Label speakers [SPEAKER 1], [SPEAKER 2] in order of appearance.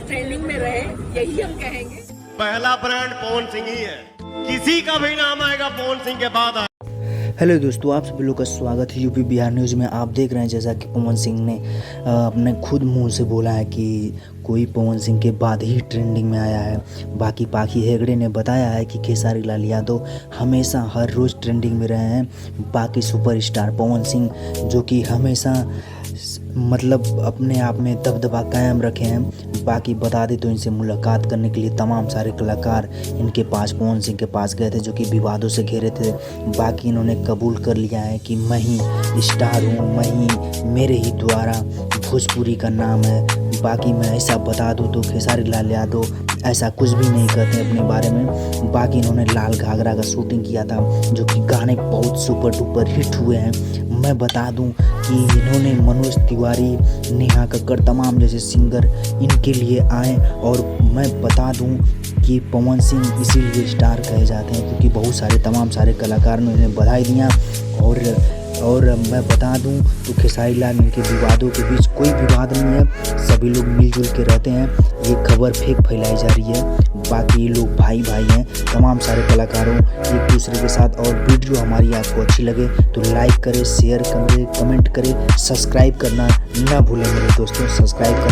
[SPEAKER 1] Trending में रहे, यही हम कहेंगे।
[SPEAKER 2] पहला ब्रांड पवन सिंह ही है, किसी का भी नाम आएगा पवन सिंह के बाद।
[SPEAKER 3] हेलो दोस्तों, आप सभी लोग का स्वागत है यूपी बिहार न्यूज़ में। आप देख रहे हैं जैसा कि पवन सिंह ने अपने खुद मुंह से बोला है कि कोई पवन सिंह के बाद ही ट्रेंडिंग में आया है। बाकी पाखी हेगड़े ने बताया है कि खेसारी लाल यादव हमेशा हर रोज़ ट्रेंडिंग में रहे हैं। बाकी सुपरस्टार पवन सिंह जो कि हमेशा मतलब अपने आप में दबदबा कायम रखे हैं। बाकी बता दें तो इनसे मुलाकात करने के लिए तमाम सारे कलाकार इनके पास पवन सिंह के पास गए थे, जो कि विवादों से घिरे थे। बाकी इन्होंने कबूल कर लिया है कि मैं ही स्टार हूँ, मैं ही, मेरे ही द्वारा भोजपुरी का नाम है। बाकी मैं ऐसा बता दूँ तो खेसारी लाल यादव ऐसा कुछ भी नहीं कहते अपने बारे में। बाकी इन्होंने लाल घाघरा का शूटिंग किया था, जो कि गाने बहुत सुपर डुपर हिट हुए हैं। मैं बता दूं कि इन्होंने मनोज तिवारी, नेहा कक्कड़, तमाम जैसे सिंगर इनके लिए आए। और मैं बता दूं कि पवन सिंह इसीलिए स्टार कहे जाते हैं क्योंकि बहुत सारे तमाम सारे कलाकार ने उन्हें बधाई दिया। और मैं बता दूं तो खेसारी लाल इनके विवादों के बीच कोई विवाद नहीं है, सभी लोग मिलजुल के रहते हैं। ये खबर फेक फैलाई जा रही है। बाकी ये लोग भाई भाई हैं, तमाम सारे कलाकारों एक दूसरे के साथ। और वीडियो हमारी आपको अच्छी लगे तो लाइक करें, शेयर करें, कमेंट करें, सब्सक्राइब करना ना भूलें मेरे दोस्तों, सब्सक्राइब करना।